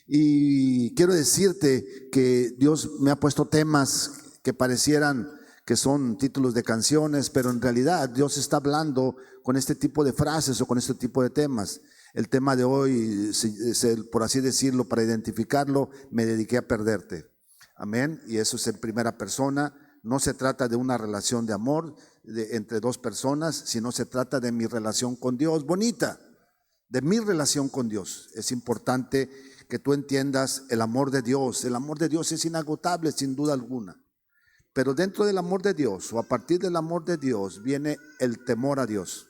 Y quiero decirte que Dios me ha puesto temas que parecieran que son títulos de canciones, pero en realidad Dios está hablando con este tipo de frases o con este tipo de temas. El tema de hoy, por así decirlo, para identificarlo, me dediqué a perderte. Amén. Y eso es en primera persona. No se trata de una relación de amor entre dos personas, sino se trata de mi relación con Dios, bonita, de mi relación con Dios. Es importante que tú entiendas el amor de Dios. El amor de Dios es inagotable, sin duda alguna. Pero dentro del amor de Dios, o a partir del amor de Dios, viene el temor a Dios.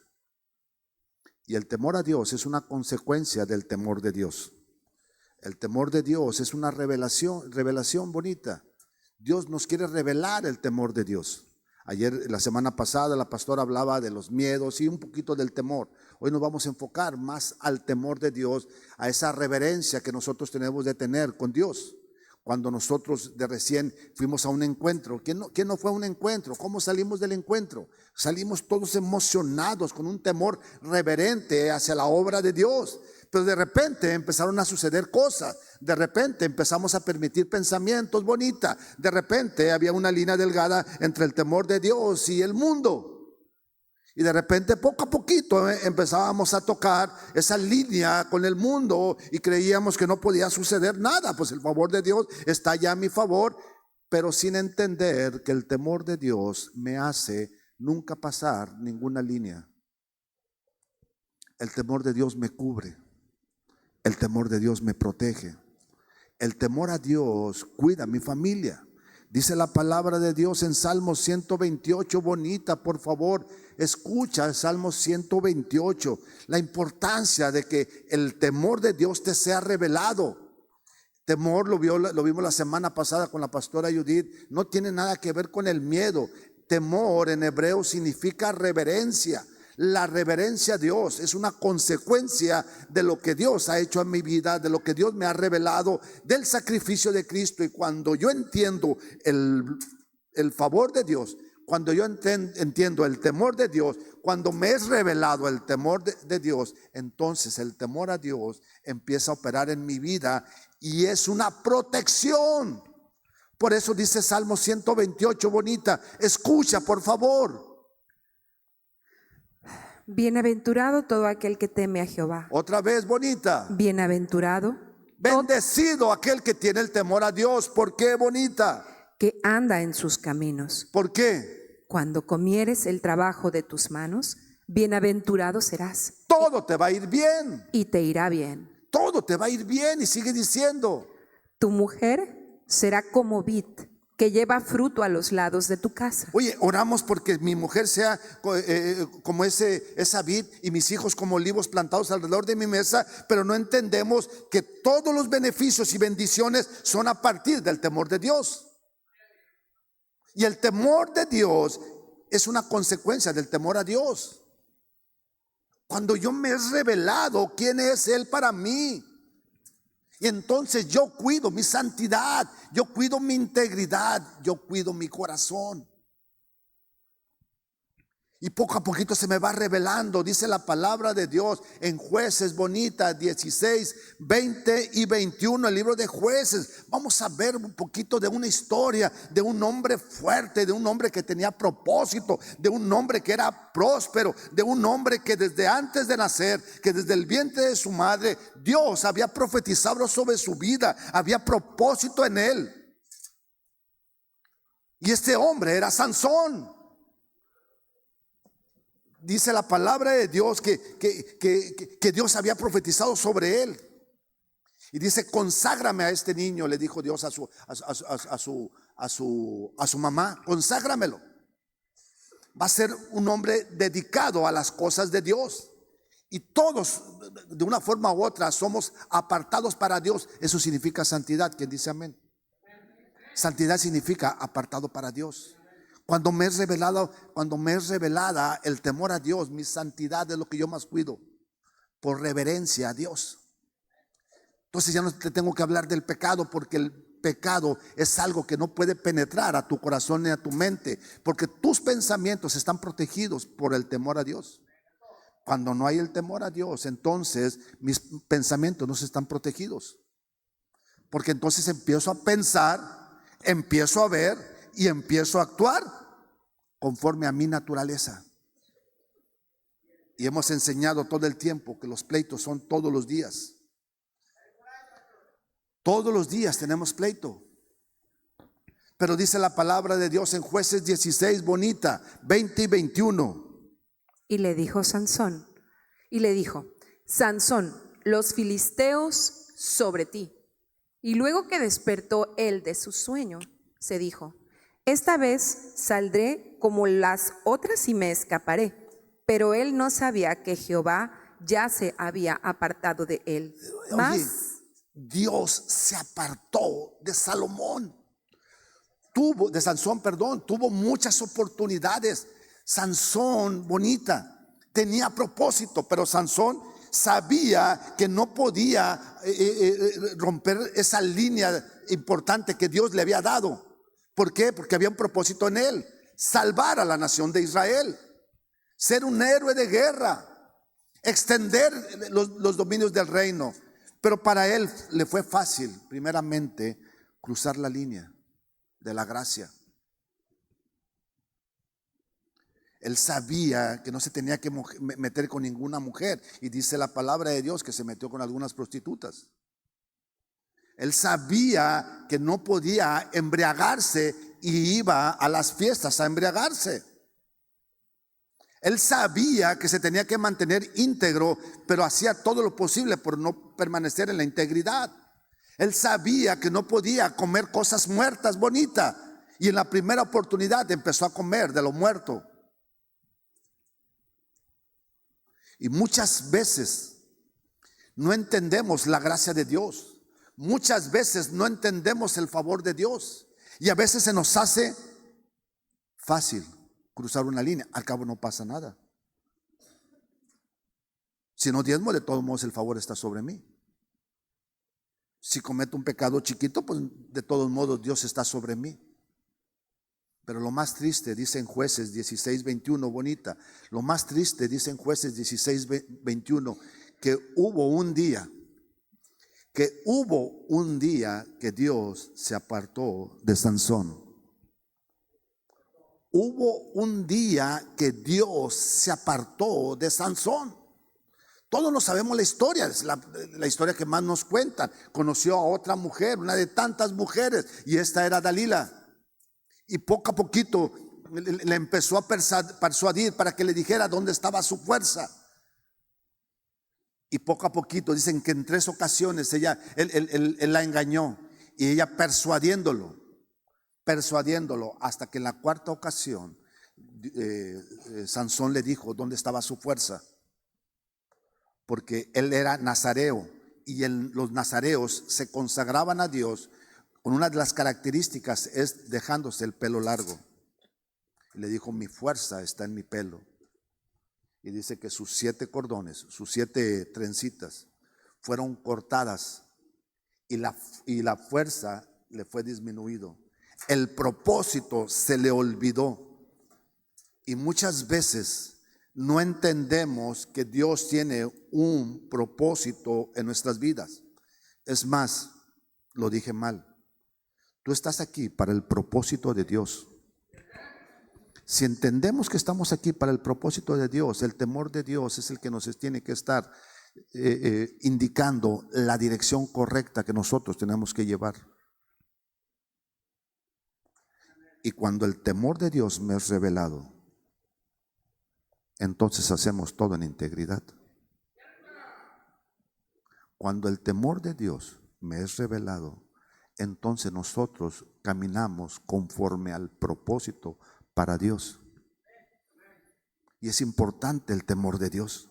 Y el temor a Dios es una consecuencia del temor de Dios. El temor de Dios es una revelación bonita. Dios nos quiere revelar el temor de Dios. Ayer, la semana pasada, la pastora hablaba de los miedos y un poquito del temor. Hoy nos vamos a enfocar más al temor de Dios, a esa reverencia que nosotros tenemos de tener con Dios. Cuando nosotros de recién fuimos a un encuentro, ¿quién no fue a un encuentro? ¿Cómo salimos del encuentro? Salimos todos emocionados, con un temor reverente hacia la obra de Dios. Pero de repente empezaron a suceder cosas. De repente empezamos a permitir pensamientos bonitos. De repente había una línea delgada entre el temor de Dios y el mundo. Y de repente, poco a poquito, empezábamos a tocar esa línea con el mundo y creíamos que no podía suceder nada. Pues el favor de Dios está ya a mi favor, pero sin entender que el temor de Dios me hace nunca pasar ninguna línea. El temor de Dios me cubre. El temor de Dios me protege. El temor a Dios cuida a mi familia. Dice la palabra de Dios en Salmo 128, bonita, por favor, escucha el Salmo 128, la importancia de que el temor de Dios te sea revelado. Temor, lo vimos la semana pasada con la pastora Judith, no tiene nada que ver con el miedo. Temor en hebreo significa reverencia. La reverencia a Dios es una consecuencia de lo que Dios ha hecho en mi vida, de lo que Dios me ha revelado, del sacrificio de Cristo. Y cuando yo entiendo el favor de Dios, cuando yo entiendo el temor de Dios, cuando me es revelado el temor de Dios, entonces el temor a Dios empieza a operar en mi vida y es una protección. Por eso dice Salmo 128, bonita, escucha por favor. Bienaventurado todo aquel que teme a Jehová. Otra vez, bonita. Bienaventurado. Bendecido aquel que tiene el temor a Dios. ¿Por qué, bonita? Que anda en sus caminos. ¿Por qué? Cuando comieres el trabajo de tus manos, bienaventurado serás. Todo te va a ir bien. Y te irá bien. Todo te va a ir bien. Y sigue diciendo. Tu mujer será como vid que lleva fruto a los lados de tu casa. Oye, oramos porque mi mujer sea como esa vid y mis hijos como olivos plantados alrededor de mi mesa, pero no entendemos que todos los beneficios y bendiciones son a partir del temor de Dios. Y el temor de Dios es una consecuencia del temor a Dios. Cuando yo me he revelado quién es Él para mí, y entonces yo cuido mi santidad, yo cuido mi integridad, yo cuido mi corazón. Y poco a poquito se me va revelando, dice la palabra de Dios en Jueces, bonita, 16, 20 y 21, el libro de Jueces. Vamos a ver un poquito de una historia de un hombre fuerte, de un hombre que tenía propósito, de un hombre que era próspero, de un hombre que desde antes de nacer, que desde el vientre de su madre, Dios había profetizado sobre su vida, había propósito en él. Y este hombre era Sansón. Dice la palabra de Dios que Dios había profetizado sobre él. Y dice, conságrame a este niño, le dijo Dios a su mamá, conságramelo. Va a ser un hombre dedicado a las cosas de Dios. Y todos, de una forma u otra, somos apartados para Dios. Eso significa santidad. ¿Quién dice amén? Santidad significa apartado para Dios. Cuando me es revelada el temor a Dios, mi santidad es lo que yo más cuido, por reverencia a Dios. Entonces ya no te tengo que hablar del pecado, porque el pecado es algo que no puede penetrar a tu corazón ni a tu mente, porque tus pensamientos están protegidos por el temor a Dios. Cuando no hay el temor a Dios, entonces mis pensamientos no están protegidos. Porque entonces empiezo a pensar, empiezo a ver y empiezo a actuar conforme a mi naturaleza. Y hemos enseñado todo el tiempo que los pleitos son todos los días. Todos los días tenemos pleito. Pero dice la palabra de Dios en Jueces 16, bonita, 20 y 21. Y le dijo Sansón, los filisteos sobre ti. Y luego que despertó él de su sueño, se dijo: esta vez saldré como las otras y me escaparé. Pero él no sabía que Jehová ya se había apartado de él. Oye, Dios se apartó de Sansón, tuvo muchas oportunidades. Sansón, bonita, tenía propósito, pero Sansón sabía que no podía romper esa línea importante que Dios le había dado. ¿Por qué? Porque había un propósito en él: salvar a la nación de Israel, ser un héroe de guerra, extender los dominios del reino. Pero para él le fue fácil, primeramente, cruzar la línea de la gracia. Él sabía que no se tenía que meter con ninguna mujer, y dice la palabra de Dios que se metió con algunas prostitutas. Él sabía que no podía embriagarse y iba a las fiestas a embriagarse. Él sabía que se tenía que mantener íntegro, pero hacía todo lo posible por no permanecer en la integridad. Él sabía que no podía comer cosas muertas, bonita, y en la primera oportunidad empezó a comer de lo muerto. Y muchas veces no entendemos la gracia de Dios. Muchas veces no entendemos el favor de Dios. Y a veces se nos hace fácil cruzar una línea. Al cabo no pasa nada. Si no diezmo, de todos modos el favor está sobre mí. Si cometo un pecado chiquito, pues de todos modos Dios está sobre mí. Pero lo más triste, dice en Jueces 16, 21, bonita, lo más triste, dice en Jueces 16, 21, que hubo un día que Dios se apartó de Sansón. Hubo un día que Dios se apartó de Sansón. Todos no sabemos la historia, es la historia que más nos cuentan. Conoció a otra mujer, una de tantas mujeres, y esta era Dalila. Y poco a poquito le empezó a persuadir para que le dijera dónde estaba su fuerza. Y poco a poquito, dicen que en 3 ocasiones él la engañó, y ella persuadiéndolo, hasta que en la 4ª ocasión Sansón le dijo dónde estaba su fuerza. Porque él era nazareo, y los nazareos se consagraban a Dios con una de las características es dejándose el pelo largo. Y le dijo: mi fuerza está en mi pelo. Y dice que sus 7 cordones, sus 7 trencitas fueron cortadas, y la fuerza le fue disminuido. El propósito se le olvidó. Y muchas veces no entendemos que Dios tiene un propósito en nuestras vidas. Es más, lo dije mal. Tú estás aquí para el propósito de Dios. Si entendemos que estamos aquí para el propósito de Dios, el temor de Dios es el que nos tiene que estar indicando la dirección correcta que nosotros tenemos que llevar. Y cuando el temor de Dios me es revelado, entonces hacemos todo en integridad. Cuando el temor de Dios me es revelado, entonces nosotros caminamos conforme al propósito para Dios. Y es importante el temor de Dios.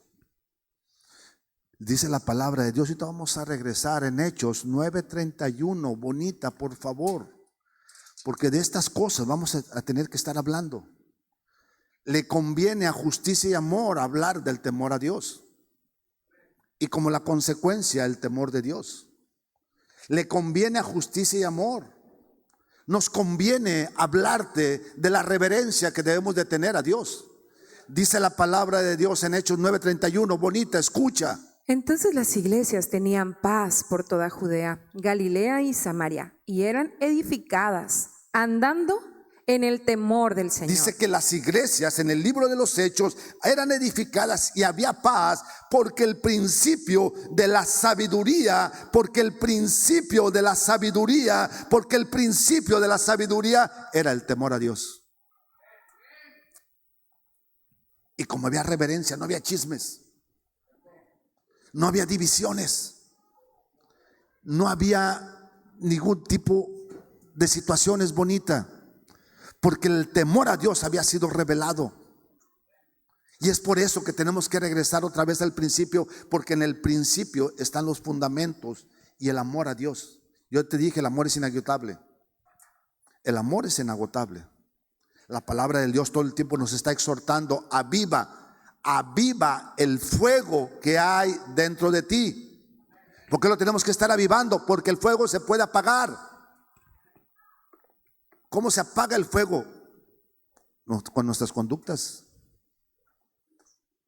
Dice la palabra de Dios, y vamos a regresar en Hechos 9:31, bonita, por favor, porque de estas cosas vamos a tener que estar hablando. Le conviene a justicia y amor hablar del temor a Dios, y como la consecuencia el temor de Dios. Le conviene a justicia y amor. Nos conviene hablarte de la reverencia que debemos de tener a Dios. Dice la palabra de Dios en Hechos 9:31, bonita, escucha. Entonces las iglesias tenían paz por toda Judea, Galilea y Samaria, y eran edificadas, andando en el temor del Señor. Dice que las iglesias en el libro de los Hechos eran edificadas y había paz porque el principio de la sabiduría, porque el principio de la sabiduría era el temor a Dios. Y como había reverencia, no había chismes, no había divisiones, no había ningún tipo de situaciones bonitas, porque el temor a Dios había sido revelado. Y es por eso que tenemos que regresar otra vez al principio, porque en el principio están los fundamentos y el amor a Dios. Yo te dije, el amor es inagotable. El amor es inagotable. La palabra de Dios todo el tiempo nos está exhortando: aviva el fuego que hay dentro de ti. ¿Por qué lo tenemos que estar avivando? Porque el fuego se puede apagar. ¿Cómo se apaga el fuego? Con nuestras conductas.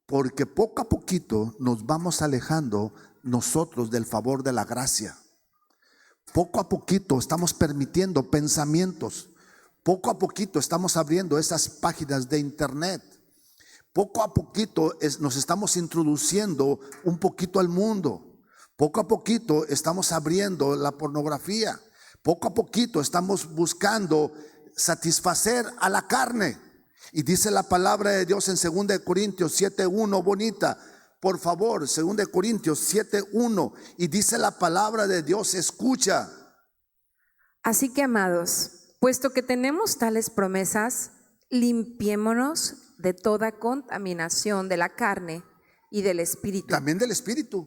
Porque poco a poquito nos vamos alejando nosotros del favor de la gracia. Poco a poquito estamos permitiendo pensamientos. Poco a poquito estamos abriendo esas páginas de internet. Poco a poquito nos estamos introduciendo un poquito al mundo. Poco a poquito estamos abriendo la pornografía. Poco a poquito estamos buscando satisfacer a la carne. Y dice la palabra de Dios en 2 Corintios 7:1, bonita, por favor, 2 Corintios 7:1. Y dice la palabra de Dios, escucha. Así que, amados, puesto que tenemos tales promesas, limpiémonos de toda contaminación de la carne y del espíritu. También del espíritu.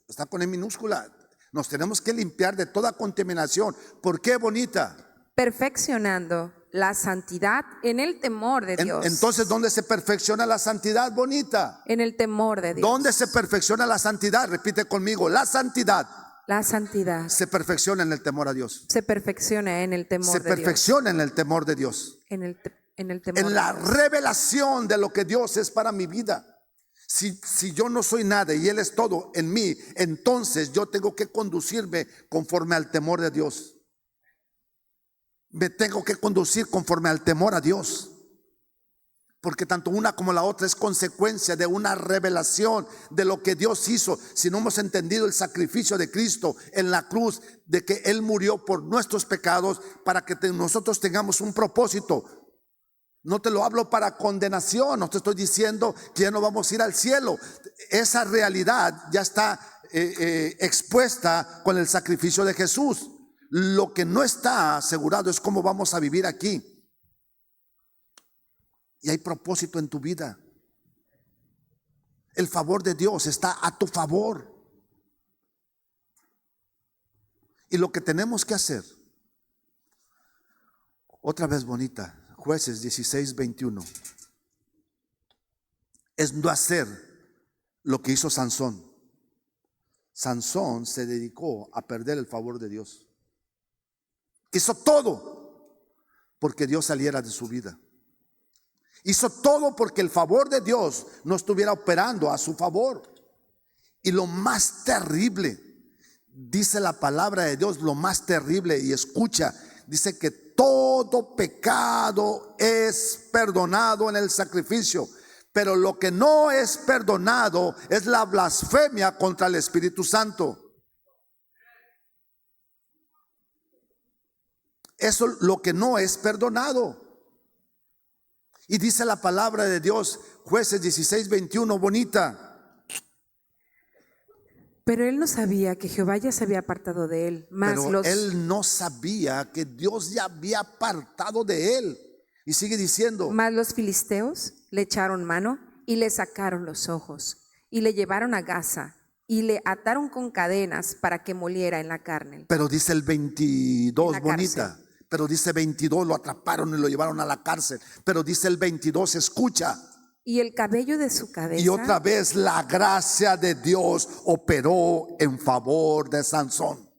Está con E minúscula. Nos tenemos que limpiar de toda contaminación. ¿Por qué, bonita? Perfeccionando la santidad en el temor de Dios. Entonces, ¿dónde se perfecciona la santidad, bonita? En el temor de Dios. ¿Dónde se perfecciona la santidad? Repite conmigo, la santidad. La santidad Se perfecciona en el temor a Dios. se perfecciona en el temor de Dios. Se perfecciona en el temor de Dios. En el temor En de la Dios. revelación de lo que Dios es para mi vida. Si yo no soy nada y Él es todo en mí, entonces yo tengo que conducirme conforme al temor de Dios. Me tengo que conducir conforme al temor a Dios. Porque tanto una como la otra es consecuencia de una revelación de lo que Dios hizo. Si no hemos entendido el sacrificio de Cristo en la cruz, de que Él murió por nuestros pecados para que nosotros tengamos un propósito. No te lo hablo para condenación, no te estoy diciendo que ya no vamos a ir al cielo. Esa realidad ya está expuesta con el sacrificio de Jesús. Lo que no está asegurado es cómo vamos a vivir aquí. Y hay propósito en tu vida. El favor de Dios está a tu favor. Y lo que tenemos que hacer, otra vez bonita, Jueces 16:21, es no hacer lo que hizo Sansón. Sansón se dedicó a perder el favor de Dios. Hizo todo porque Dios saliera de su vida. Hizo todo porque el favor de Dios no estuviera operando a su favor. Y lo más terrible, dice la palabra de Dios, lo más terrible, y escucha, dice que todo pecado es perdonado en el sacrificio, pero lo que no es perdonado es la blasfemia contra el Espíritu Santo. Eso es lo que no es perdonado. Y dice la palabra de Dios, Jueces 16:21, bonita. Pero él no sabía que Jehová ya se había apartado de él. Pero él no sabía que Dios ya había apartado de él. Y sigue diciendo. Mas los filisteos le echaron mano y le sacaron los ojos y le llevaron a Gaza y le ataron con cadenas para que moliera en la cárcel. Pero dice el 22, bonita. Pero dice 22, lo atraparon y lo llevaron a la cárcel. Pero dice el 22, escucha. Y el cabello de su cabeza. Y otra vez la gracia de Dios operó en favor de Sansón.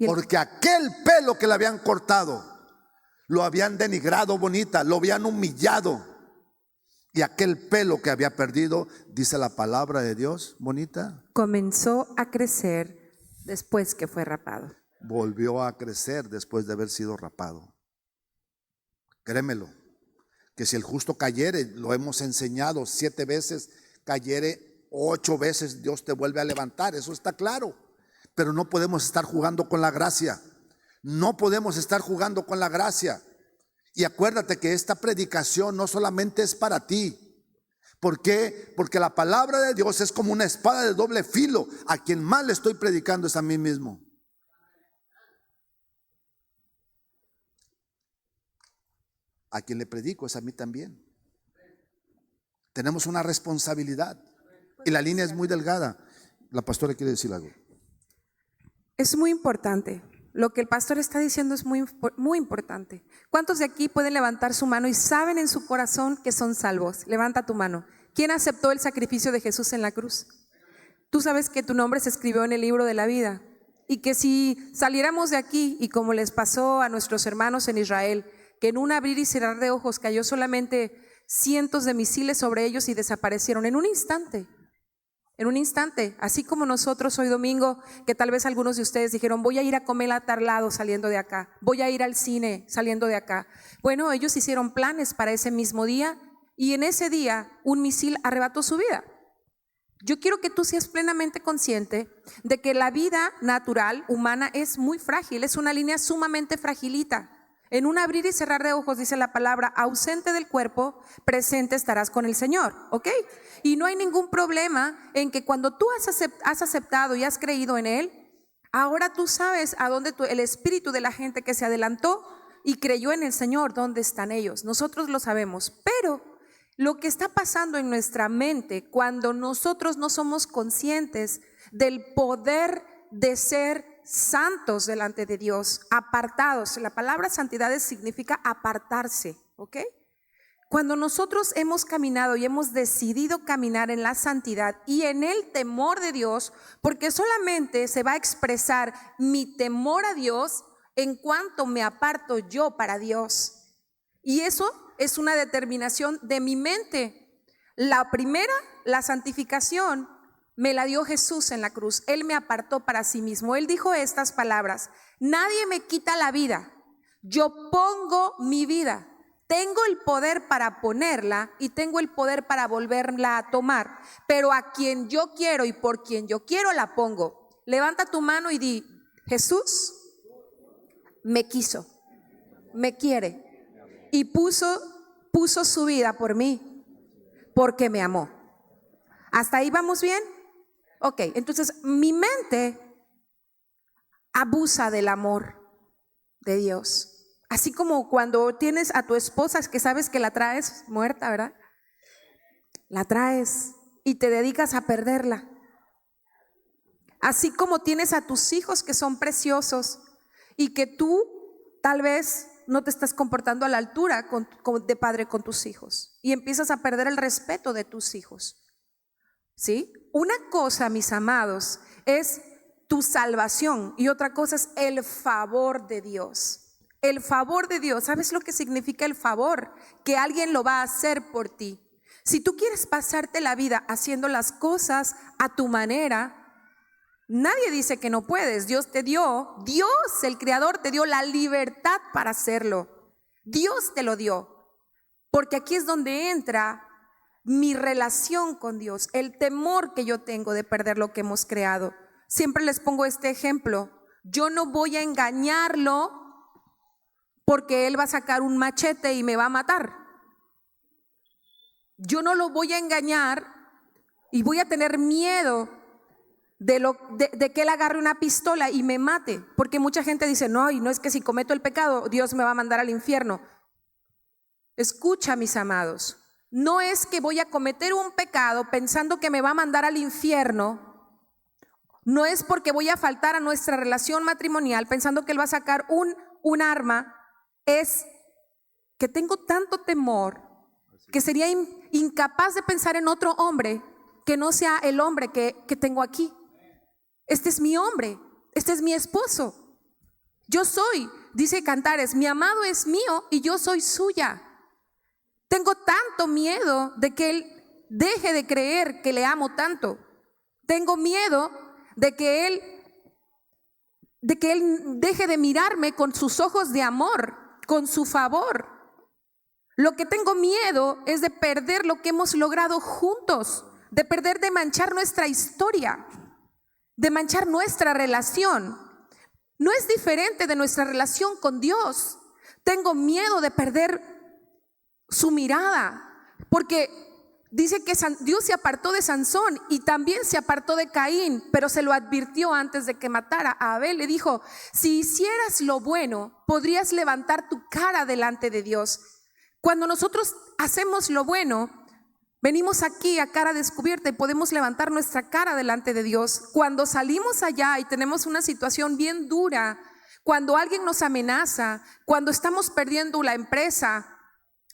Porque aquel pelo que le habían cortado, lo habían denigrado, bonita, lo habían humillado. Y aquel pelo que había perdido, dice la palabra de Dios, bonita, comenzó a crecer después que fue rapado. volvió a crecer después de haber sido rapado. Créemelo, que si el justo cayere, lo hemos enseñado 7 veces, cayere 8 veces, Dios te vuelve a levantar, eso está claro. Pero no podemos estar jugando con la gracia. No podemos estar jugando con la gracia. Y acuérdate que esta predicación no solamente es para ti. ¿Por qué? Porque la palabra de Dios es como una espada de doble filo. A quien más le estoy predicando es a mí mismo. A quien le predico es a mí también. Tenemos una responsabilidad. Y la línea es muy delgada. La pastora quiere decir algo. Es muy importante. Lo que el pastor está diciendo es muy importante. ¿Cuántos de aquí pueden levantar su mano y saben en su corazón que son salvos? Levanta tu mano. ¿Quién aceptó el sacrificio de Jesús en la cruz? Tú sabes que tu nombre se escribió en el libro de la vida y que si saliéramos de aquí y como les pasó a nuestros hermanos en Israel, que en un abrir y cerrar de ojos cayó solamente cientos de misiles sobre ellos y desaparecieron en un instante. En un instante, así como nosotros hoy domingo, que tal vez algunos de ustedes dijeron, voy a ir a comer a tal lado saliendo de acá, voy a ir al cine saliendo de acá. Bueno, ellos hicieron planes para ese mismo día y en ese día un misil arrebató su vida. Yo quiero que tú seas plenamente consciente de que la vida natural, humana, es muy frágil, es una línea sumamente fragilita. En un abrir y cerrar de ojos dice la palabra, ausente del cuerpo, presente estarás con el Señor, ¿ok? Y no hay ningún problema en que cuando tú has aceptado y has creído en Él, ahora tú sabes a dónde el espíritu de la gente que se adelantó y creyó en el Señor, dónde están ellos. Nosotros lo sabemos, pero lo que está pasando en nuestra mente cuando nosotros no somos conscientes del poder de ser santos delante de Dios, apartados. La palabra santidad significa apartarse, ¿ok? Cuando nosotros hemos caminado y hemos decidido caminar en la santidad y en el temor de Dios, porque solamente se va a expresar mi temor a Dios en cuanto me aparto yo para Dios. Y eso es una determinación de mi mente. La primera, la santificación, me la dio Jesús en la cruz. Él me apartó para sí mismo. Él dijo estas palabras: nadie me quita la vida, yo pongo mi vida. Tengo el poder para ponerla y tengo el poder para volverla a tomar, pero a quien yo quiero y por quien yo quiero la pongo. Levanta tu mano y di: Jesús me quiso, me quiere y puso su vida por mí porque me amó. ¿Hasta ahí vamos bien? Ok, entonces mi mente abusa del amor de Dios. Así como cuando tienes a tu esposa que sabes que la traes muerta, ¿verdad? La traes y te dedicas a perderla. Así como tienes a tus hijos que son preciosos y que tú tal vez no te estás comportando a la altura de padre con tus hijos y empiezas a perder el respeto de tus hijos. ¿Sí? Una cosa, mis amados, es tu salvación y otra cosa es el favor de Dios. El favor de Dios, ¿sabes lo que significa el favor? Que alguien lo va a hacer por ti. Si tú quieres pasarte la vida haciendo las cosas a tu manera, nadie dice que no puedes. Dios, el Creador, te dio la libertad para hacerlo. Dios te lo dio. Porque aquí es donde entra mi relación con Dios, el temor que yo tengo de perder lo que hemos creado. Siempre les pongo este ejemplo. Yo no voy a engañarlo porque él va a sacar un machete y me va a matar. Yo no lo voy a engañar y voy a tener miedo de que él agarre una pistola y me mate, porque mucha gente dice, no, y no es que si cometo el pecado, Dios me va a mandar al infierno. Escucha, mis amados, no es que voy a cometer un pecado pensando que me va a mandar al infierno, no es porque voy a faltar a nuestra relación matrimonial pensando que él va a sacar un arma, es que tengo tanto temor que sería incapaz de pensar en otro hombre que no sea el hombre que tengo aquí. Este es mi hombre, este es mi esposo. Yo soy, dice Cantares, mi amado es mío y yo soy suya. Tengo tanto miedo de que Él deje de creer que le amo tanto. Tengo miedo de que Él deje de mirarme con sus ojos de amor, con su favor. Lo que tengo miedo es de perder lo que hemos logrado juntos, de manchar nuestra historia, de manchar nuestra relación. No es diferente de nuestra relación con Dios. Tengo miedo de perder su mirada, porque dice que Dios se apartó de Sansón y también se apartó de Caín, pero se lo advirtió antes de que matara a Abel. Le dijo: si hicieras lo bueno, podrías levantar tu cara delante de Dios. Cuando nosotros hacemos lo bueno, venimos aquí a cara descubierta y podemos levantar nuestra cara delante de Dios. Cuando salimos allá y tenemos una situación bien dura, cuando alguien nos amenaza, cuando estamos perdiendo la empresa,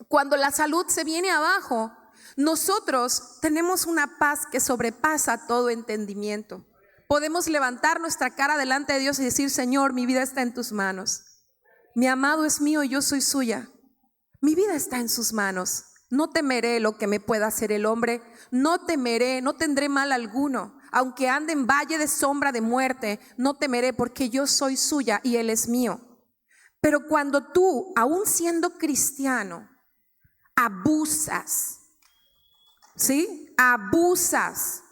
cuando la salud se viene abajo, nosotros tenemos una paz que sobrepasa todo entendimiento. Podemos levantar nuestra cara delante de Dios y decir: Señor, mi vida está en tus manos. Mi amado es mío y yo soy suya. Mi vida está en sus manos. No temeré lo que me pueda hacer el hombre. No temeré, no tendré mal alguno. Aunque ande en valle de sombra de muerte, no temeré, porque yo soy suya y Él es mío. Pero cuando tú, aún siendo cristiano, abusas, ¿sí? Abusas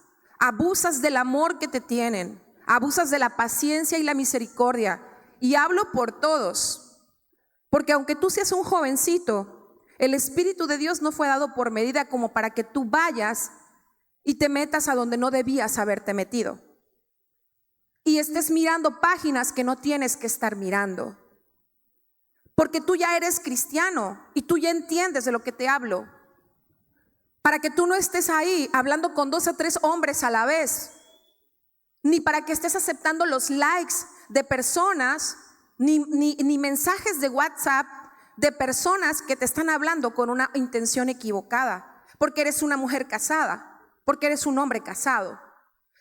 del amor que te tienen, abusas de la paciencia y la misericordia. Y hablo por todos, porque aunque tú seas un jovencito, el Espíritu de Dios no fue dado por medida como para que tú vayas y te metas a donde no debías haberte metido y estés mirando páginas que no tienes que estar mirando, porque tú ya eres cristiano y tú ya entiendes de lo que te hablo, para que tú no estés ahí hablando con 2 o 3 hombres a la vez, ni para que estés aceptando los likes de personas, ni mensajes de WhatsApp de personas que te están hablando con una intención equivocada, porque eres una mujer casada, porque eres un hombre casado.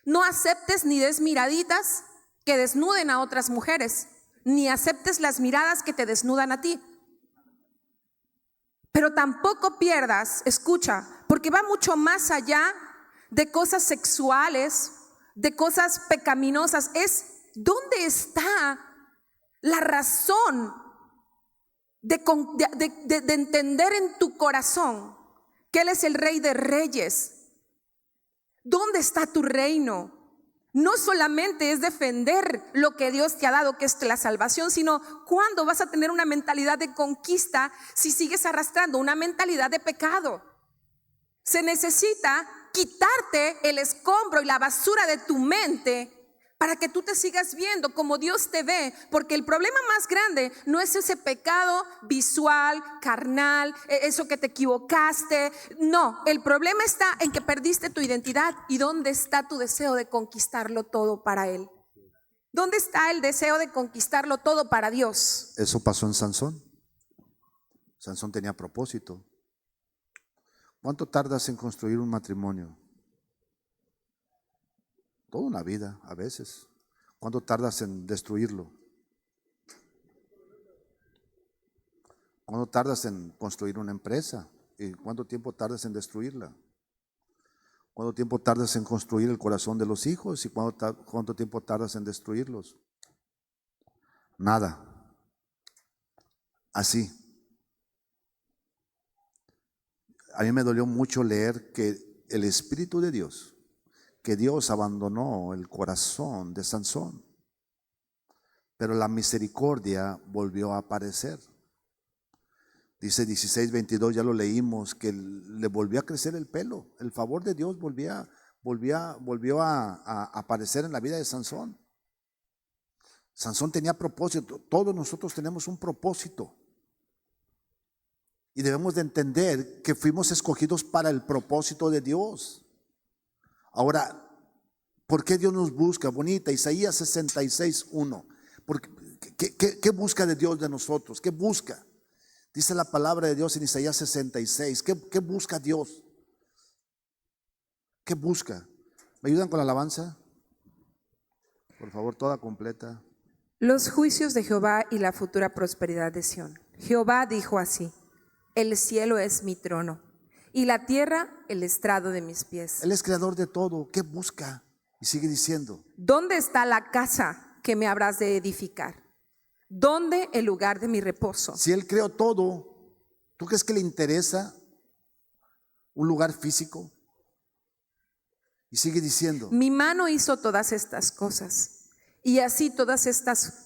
No aceptes ni des miraditas que desnuden a otras mujeres, ni aceptes las miradas que te desnudan a ti. Pero tampoco pierdas, escucha, porque va mucho más allá de cosas sexuales, de cosas pecaminosas. Es ¿dónde está la razón de entender en tu corazón que Él es el Rey de Reyes? ¿Dónde está tu reino? No solamente es defender lo que Dios te ha dado, que es la salvación, sino ¿cuándo vas a tener una mentalidad de conquista si sigues arrastrando una mentalidad de pecado? Se necesita quitarte el escombro y la basura de tu mente para que tú te sigas viendo como Dios te ve, porque el problema más grande no es ese pecado visual, carnal, eso que te equivocaste. No, el problema está en que perdiste tu identidad. ¿Y dónde está tu deseo de conquistarlo todo para Él? ¿Dónde está el deseo de conquistarlo todo para Dios? Eso pasó en Sansón. Sansón tenía propósito. ¿Cuánto tardas en construir un matrimonio? Toda una vida, a veces. ¿Cuánto tardas en destruirlo? ¿Cuánto tardas en construir una empresa? ¿Y cuánto tiempo tardas en destruirla? ¿Cuánto tiempo tardas en construir el corazón de los hijos? ¿Y cuánto tiempo tardas en destruirlos? Nada. Así. A mí me dolió mucho leer que el Espíritu de Dios, que Dios abandonó el corazón de Sansón, pero la misericordia volvió a aparecer. Dice 16:22, ya lo leímos, que le volvió a crecer el pelo. El favor de Dios volvió a aparecer en la vida de Sansón. Sansón tenía propósito. Todos nosotros tenemos un propósito. Y debemos de entender que fuimos escogidos para el propósito de Dios. Ahora, ¿por qué Dios nos busca? Bonita, Isaías 66:1. ¿Qué busca de Dios de nosotros? ¿Qué busca? Dice la palabra de Dios en Isaías 66. ¿Qué busca Dios? ¿Qué busca? ¿Me ayudan con la alabanza? Por favor, toda completa. Los juicios de Jehová y la futura prosperidad de Sión. Jehová dijo así: El cielo es mi trono y la tierra el estrado de mis pies. Él es creador de todo. ¿Qué busca? Y sigue diciendo: ¿Dónde está la casa que me habrás de edificar? ¿Dónde el lugar de mi reposo? si Él creó todo, ¿tú crees que le interesa un lugar físico? Y sigue diciendo: Mi mano hizo todas estas cosas, y así todas estas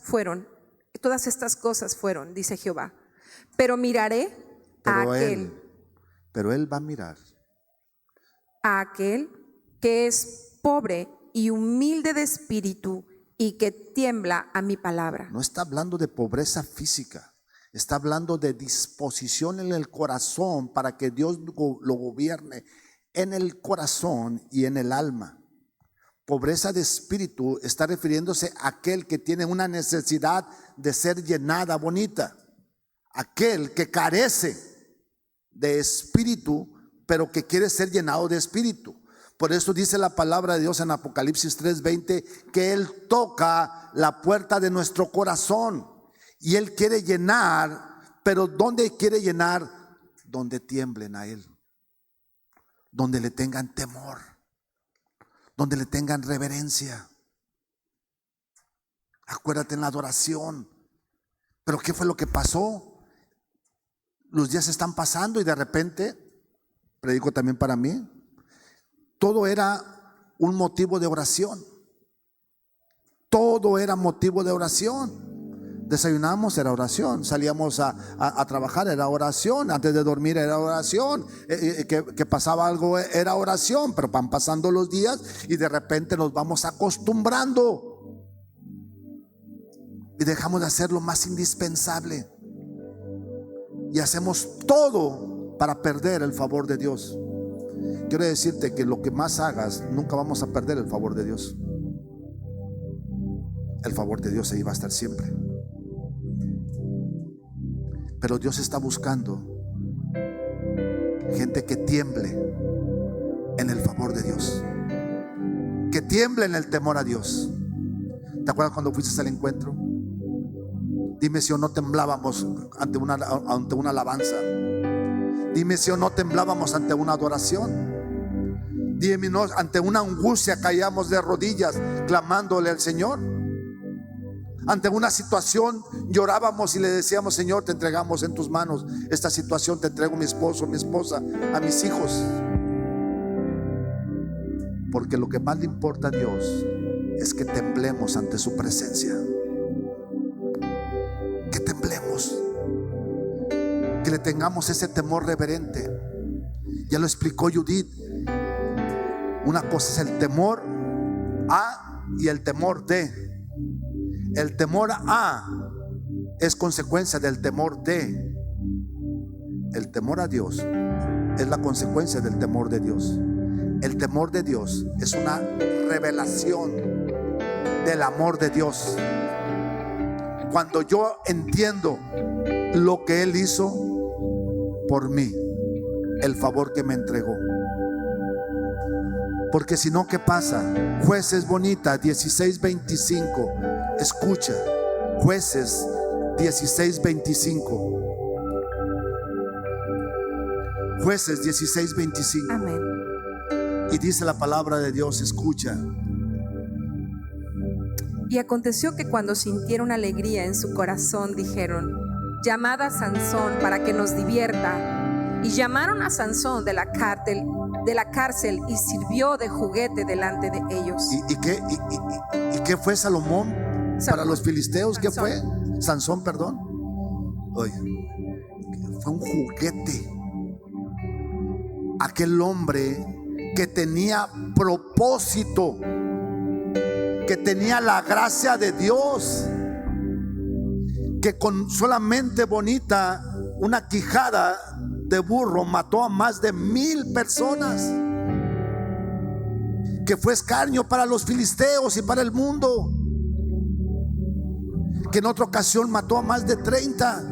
cosas fueron, dice Jehová. Pero miraré pero él va a mirar a aquel que es pobre y humilde de espíritu y que tiembla a mi palabra. No está hablando de pobreza física, está hablando de disposición en el corazón para que Dios lo gobierne en el corazón y en el alma. Pobreza de espíritu está refiriéndose a aquel que tiene una necesidad de ser llenada, bonita. Aquel que carece de espíritu, pero que quiere ser llenado de espíritu. Por eso dice la palabra de Dios en Apocalipsis 3:20 que Él toca la puerta de nuestro corazón y Él quiere llenar. Pero ¿dónde quiere llenar? Donde tiemblen a Él, donde le tengan temor, donde le tengan reverencia. Acuérdate en la adoración. Pero ¿qué fue lo que pasó? Los días están pasando y de repente, predico también para mí, todo era un motivo de oración. Todo era motivo de oración. Desayunamos, era oración. Salíamos a trabajar, era oración. Antes de dormir era oración. Que pasaba algo, era oración. Pero van pasando los días y de repente nos vamos acostumbrando y dejamos de hacer lo más indispensable y hacemos todo para perder el favor de Dios. Quiero decirte que lo que más hagas, nunca vamos a perder el favor de Dios. El favor de Dios ahí va a estar siempre. Pero Dios está buscando gente que tiemble en el favor de Dios, que tiemble en el temor a Dios. ¿Te acuerdas cuando fuiste al encuentro? Dime si o no temblábamos ante una alabanza. Dime si o no temblábamos ante una adoración. Dime no, ante una angustia caíamos de rodillas clamándole al Señor. Ante una situación llorábamos y le decíamos: Señor, te entregamos en tus manos esta situación, te entrego a mi esposo, a mi esposa, a mis hijos. Porque lo que más le importa a Dios es que temblemos ante su presencia. Que temblemos, que le tengamos ese temor reverente. Ya lo explicó Judith. Una cosa es el temor a y el temor de. El temor a es consecuencia del temor de. El temor a Dios es la consecuencia del temor de Dios. El temor de Dios es una revelación del amor de Dios. Cuando yo entiendo lo que Él hizo por mí, el favor que me entregó. Porque si no, ¿qué pasa? Jueces bonita 16:25. Escucha, Jueces 16:25. Jueces 16:25. Amén. Y dice la palabra de Dios, escucha. Y aconteció que cuando sintieron alegría en su corazón, dijeron: llamad a Sansón para que nos divierta. Y llamaron a Sansón de la cárcel y sirvió de juguete delante de ellos. ¿Y qué fue Salomón para los filisteos? ¿Qué fue? Sansón, perdón. Oye, fue un juguete. Aquel hombre que tenía propósito, que tenía la gracia de Dios, que con solamente bonita una quijada de burro mató a más de 1,000 personas, que fue escarnio para los filisteos y para el mundo, que en otra ocasión mató a más de 30,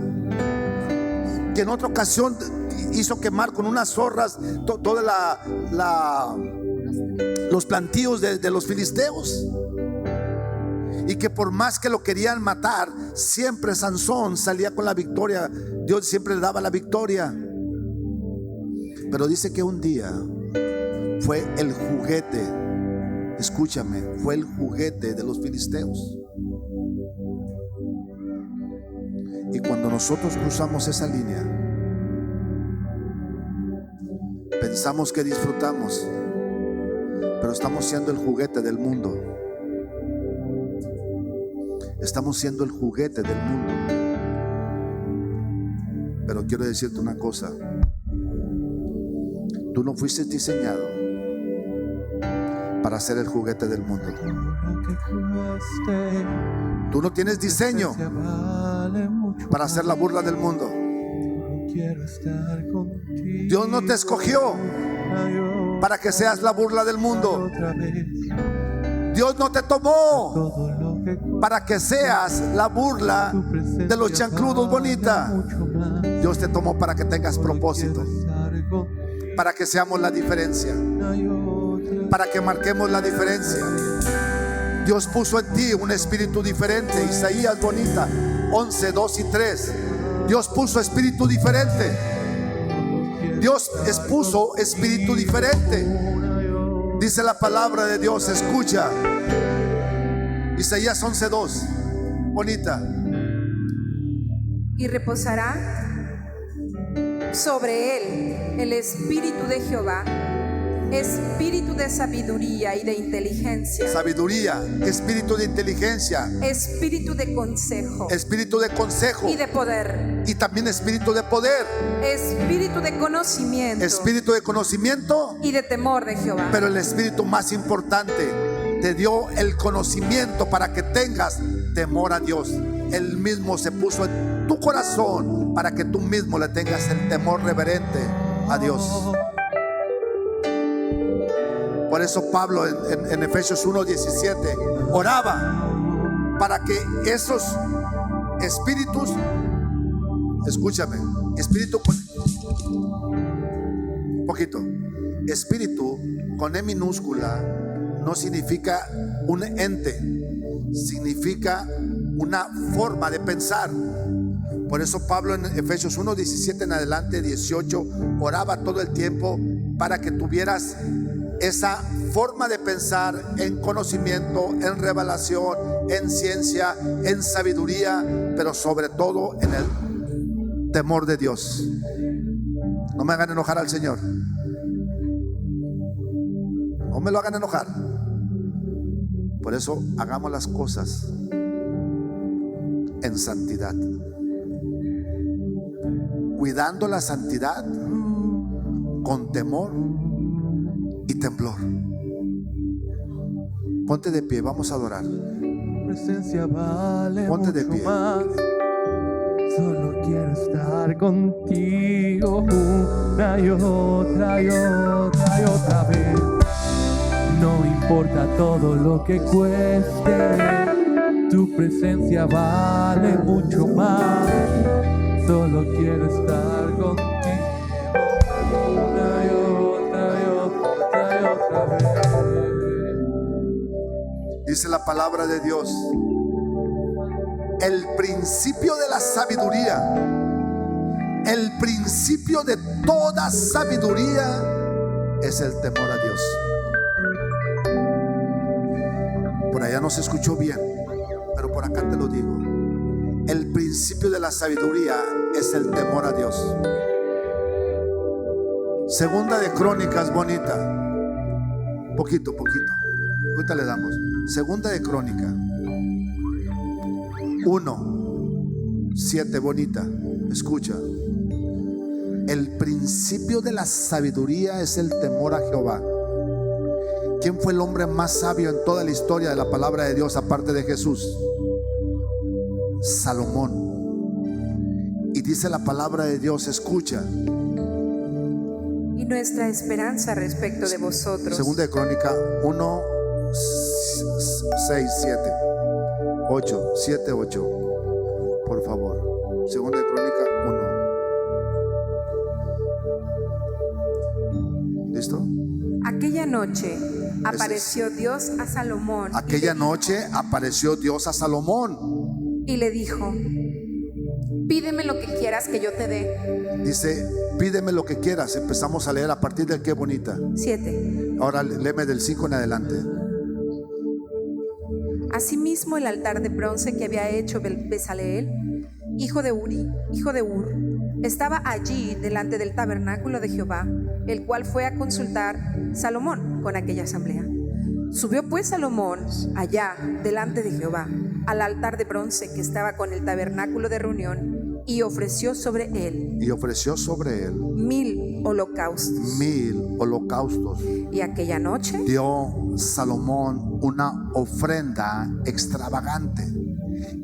que en otra ocasión hizo quemar con unas zorras toda los plantíos de los filisteos, y que por más que lo querían matar, siempre Sansón salía con la victoria Dios siempre le daba la victoria. Pero dice que un día fue el juguete, escúchame, fue el juguete de los filisteos. Y cuando nosotros cruzamos esa línea, pensamos que disfrutamos, pero estamos siendo el juguete del mundo. Estamos siendo el juguete del mundo. Pero quiero decirte una cosa: tú no fuiste diseñado para ser el juguete del mundo. Tú no tienes diseño para ser la burla del mundo. Dios no te escogió para que seas la burla del mundo. Dios no te tomó para que seas la burla de los chancludos, bonita. Dios te tomó para que tengas propósito, para que seamos la diferencia, para que marquemos la diferencia. Dios puso en ti un espíritu diferente. Isaías, bonita, 11, 2 y 3. Dios puso espíritu diferente. Dios puso espíritu diferente. Dice la palabra de Dios, escucha. Isaías 11, 2. Bonita. Y reposará sobre él el espíritu de Jehová, espíritu de sabiduría y de inteligencia. Sabiduría, espíritu de inteligencia, espíritu de consejo y de poder, y también espíritu de poder, espíritu de conocimiento y de temor de Jehová. Pero el espíritu más importante, te dio el conocimiento para que tengas temor a Dios. Él mismo se puso en tu corazón para que tú mismo le tengas el temor reverente a Dios. Por eso Pablo en Efesios 1:17 oraba para que esos espíritus, escúchame, espíritu con E minúscula no significa un ente, significa una forma de pensar. Por eso Pablo en Efesios 1:17 en adelante, 18, oraba todo el tiempo para que tuvieras esa forma de pensar en conocimiento, en revelación, en ciencia, en sabiduría, pero sobre todo en el temor de Dios. No me hagan enojar al Señor. No me lo hagan enojar. Por eso hagamos las cosas en santidad, cuidando la santidad con temor y temblor. Ponte de pie, vamos a adorar. Presencia vale Ponte de mucho pie. más. Solo quiero estar contigo una y otra y otra y otra vez. No importa todo lo que cueste, tu presencia vale mucho más. Solo quiero estar contigo una y otra y otra y otra vez. Dice la palabra de Dios: el principio de la sabiduría, el principio de toda sabiduría es el temor a Dios. Por allá no se escuchó bien, pero por acá te lo digo. El principio de la sabiduría es el temor a Dios. Segunda de Crónicas, bonita. Poquito. Ahorita le damos. Segunda de Crónica 1:7, bonita. Escucha. El principio de la sabiduría es el temor a Jehová. ¿Quién fue el hombre más sabio en toda la historia de la palabra de Dios aparte de Jesús? Salomón. Y dice la palabra de Dios, escucha. Y nuestra esperanza respecto de vosotros. Segunda de Crónica 1, 6, 7, 8, 7, 8. Por favor. Segunda de Crónica 1. ¿Listo? Aquella noche apareció Dios a Salomón. Aquella noche apareció Dios a Salomón Y le dijo: Pídeme lo que quieras que yo te dé. Dice, pídeme lo que quieras. Empezamos a leer a partir del qué bonita. 7. Ahora léeme del 5 en adelante. Asimismo, el altar de bronce que había hecho Bezaleel, hijo de Uri, hijo de Ur, estaba allí delante del tabernáculo de Jehová, el cual fue a consultar Salomón con aquella asamblea. Subió pues Salomón allá delante de Jehová al altar de bronce que estaba con el tabernáculo de reunión y ofreció sobre él 1000 holocaustos. 1000 holocaustos. Y aquella noche Dio Salomón una ofrenda extravagante.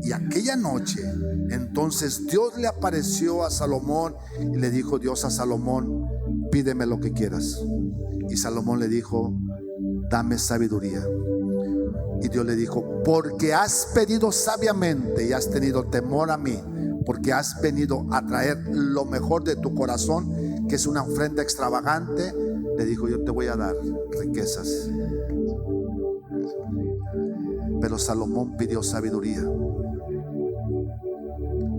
Y aquella noche, entonces Dios le apareció a Salomón y le dijo Dios a Salomón, pídeme lo que quieras. Y Salomón le dijo, dame sabiduría. Y Dios le dijo, porque has pedido sabiamente y has tenido temor a mí, porque has venido a traer lo mejor de tu corazón, que es una ofrenda extravagante, le dijo, yo te voy a dar riquezas. Pero Salomón pidió sabiduría.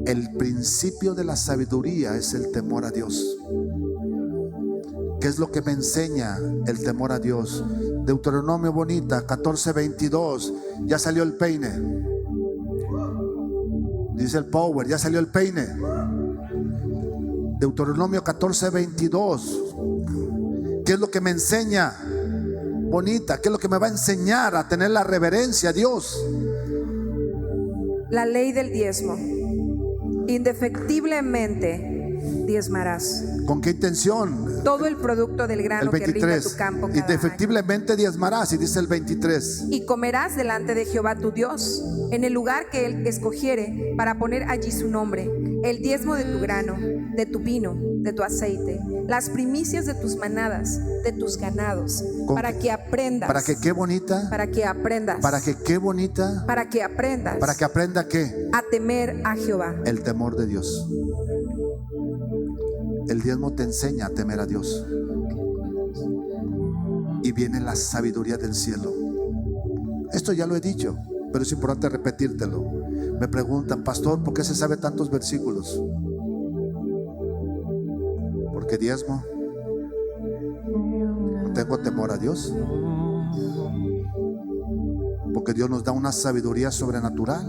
El principio de la sabiduría es el temor a Dios. ¿Qué es lo que me enseña el temor a Dios? Deuteronomio bonita 14:22. Ya salió el peine. Dice el Power, ya salió el peine. Deuteronomio 14:22. ¿Qué es lo que me enseña? Bonita, ¿qué es lo que me va a enseñar a tener la reverencia a Dios? La ley del diezmo. Indefectiblemente diezmarás ¿Con qué intención? todo el producto del grano El que rinda 23. tu campo cada año. Indefectiblemente diezmarás. Y dice el 23. Y comerás delante de Jehová tu Dios, en el lugar que él escogiere para poner allí su nombre, el diezmo de tu grano, de tu vino, de tu aceite, las primicias de tus manadas, de tus ganados, para que aprendas. ¿Para que qué bonita? Para que aprendas. ¿Para que qué bonita? Para que aprendas. ¿Para que aprenda qué? A temer a Jehová. El temor de Dios. El diezmo te enseña a temer a Dios. Y viene la sabiduría del cielo. Esto ya lo he dicho, pero es importante repetírtelo. Me preguntan, pastor, ¿por qué se sabe tantos versículos? Porque diezmo. Tengo temor a Dios. Porque Dios nos da una sabiduría sobrenatural.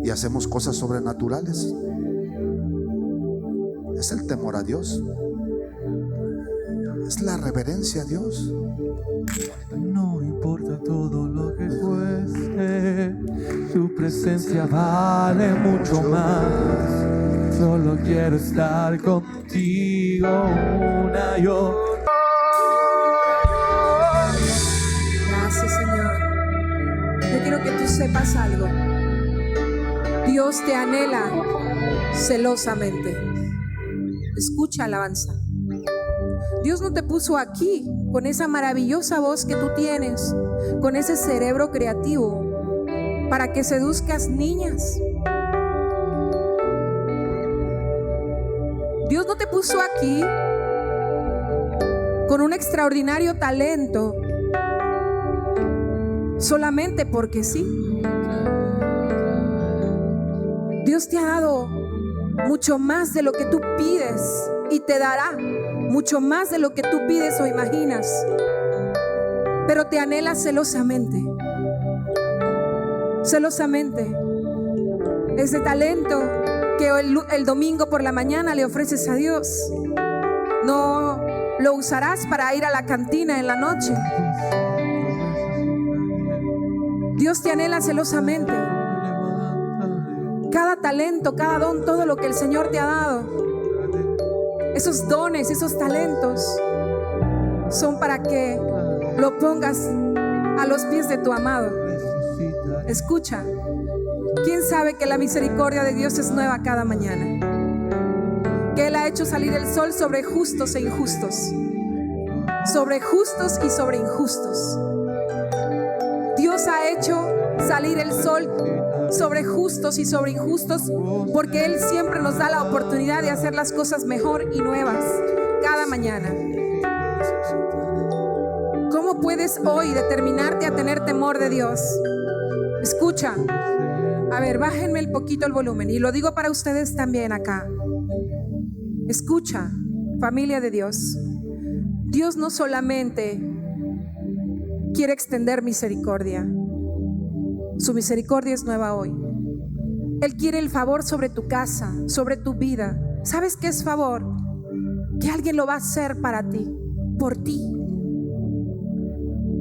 Y hacemos cosas sobrenaturales. Es el temor a Dios. Es la reverencia a Dios. No importa todo lo que cueste, tu presencia vale mucho más. Solo quiero estar contigo una y otra. Gracias, Señor. Yo quiero que tú sepas algo. Dios te anhela celosamente. Escucha alabanza. Dios no te puso aquí con esa maravillosa voz que tú tienes, con ese cerebro creativo, para que seduzcas niñas. Dios no te puso aquí con un extraordinario talento solamente porque sí. Dios te ha dado mucho más de lo que tú pides y te dará mucho más de lo que tú pides o imaginas, pero te anhela celosamente. Celosamente. Ese talento que el domingo por la mañana le ofreces a Dios, no lo usarás para ir a la cantina en la noche. Dios te anhela celosamente. Cada talento, cada don, todo lo que el Señor te ha dado, esos dones, esos talentos, son para que lo pongas a los pies de tu amado. Escucha, ¿quién sabe que la misericordia de Dios es nueva cada mañana? Que Él ha hecho salir el sol sobre justos e injustos, sobre justos y sobre injustos. Dios ha hecho salir el sol sobre justos y sobre injustos, porque Él siempre nos da la oportunidad de hacer las cosas mejor y nuevas cada mañana. ¿Cómo puedes hoy determinarte a tener temor de Dios? Escucha. A ver, bájenme el poquito el volumen. Y lo digo para ustedes también acá. Escucha, familia de Dios. Dios no solamente quiere extender misericordia. Su misericordia es nueva hoy. Él quiere el favor sobre tu casa, sobre tu vida. ¿Sabes qué es favor? Que alguien lo va a hacer para ti, por ti.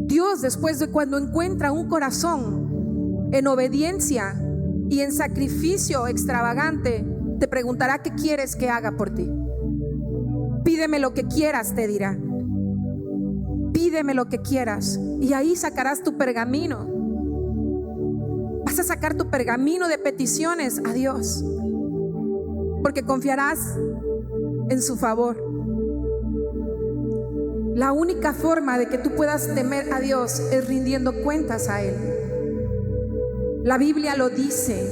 Dios, después de cuando encuentra un corazón en obediencia y en sacrificio extravagante, te preguntará qué quieres que haga por ti. Pídeme lo que quieras, te dirá. Pídeme lo que quieras y ahí sacarás tu pergamino. Vas a sacar tu pergamino de peticiones a Dios, porque confiarás en su favor. La única forma de que tú puedas temer a Dios es rindiendo cuentas a Él. La Biblia lo dice.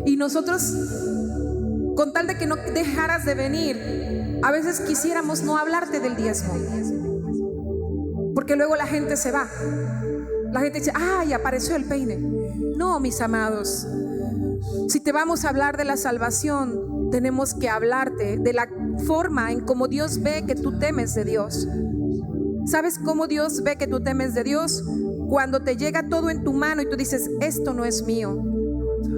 Y nosotros, con tal de que no dejaras de venir, a veces quisiéramos no hablarte del diezmo, porque luego la gente se va. La gente dice, ¡ay, apareció el peine! No, mis amados. Si te vamos a hablar de la salvación, tenemos que hablarte de la forma en cómo Dios ve que tú temes de Dios. ¿Sabes cómo Dios ve que tú temes de Dios? Cuando te llega todo en tu mano y tú dices, esto no es mío.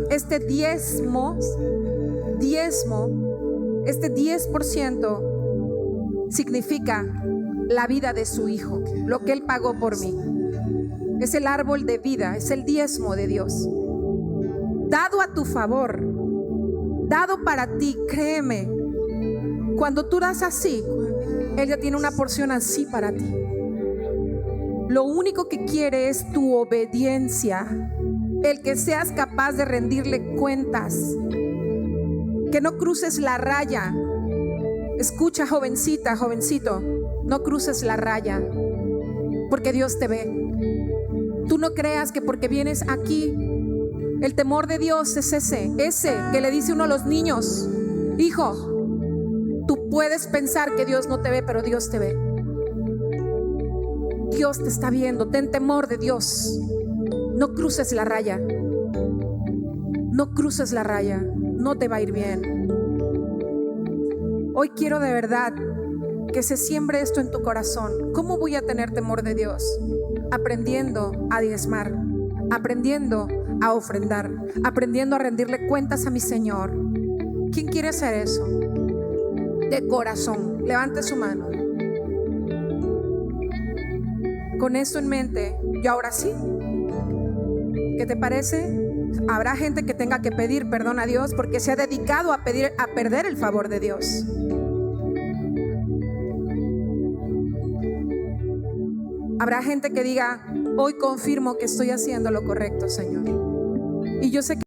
Este diezmo, este 10% significa la vida de su hijo, lo que Él pagó por mí. Es el árbol de vida, es el diezmo de Dios, dado a tu favor, dado para ti. Créeme, cuando tú das así, Él ya tiene una porción así para ti. Lo único que quiere es tu obediencia, el que seas capaz de rendirle cuentas, que no cruces la raya. Escucha, jovencita, jovencito, no cruces la raya, porque Dios te ve. Tú no creas que porque vienes aquí, el temor de Dios es ese que le dice uno a los niños, hijo, tú puedes pensar que Dios no te ve, pero Dios te ve. Dios te está viendo, ten temor de Dios. No cruces la raya. No cruces la raya, no te va a ir bien. Hoy quiero de verdad que se siembre esto en tu corazón. ¿Cómo voy a tener temor de Dios? Aprendiendo a diezmar, aprendiendo a ofrendar, aprendiendo a rendirle cuentas a mi Señor. ¿Quién quiere hacer eso? De corazón, levante su mano. Con esto en mente, yo ahora sí. ¿Qué te parece? Habrá gente que tenga que pedir perdón a Dios porque se ha dedicado a perder el favor de Dios. Habrá gente que diga, hoy confirmo que estoy haciendo lo correcto, Señor. Y yo sé que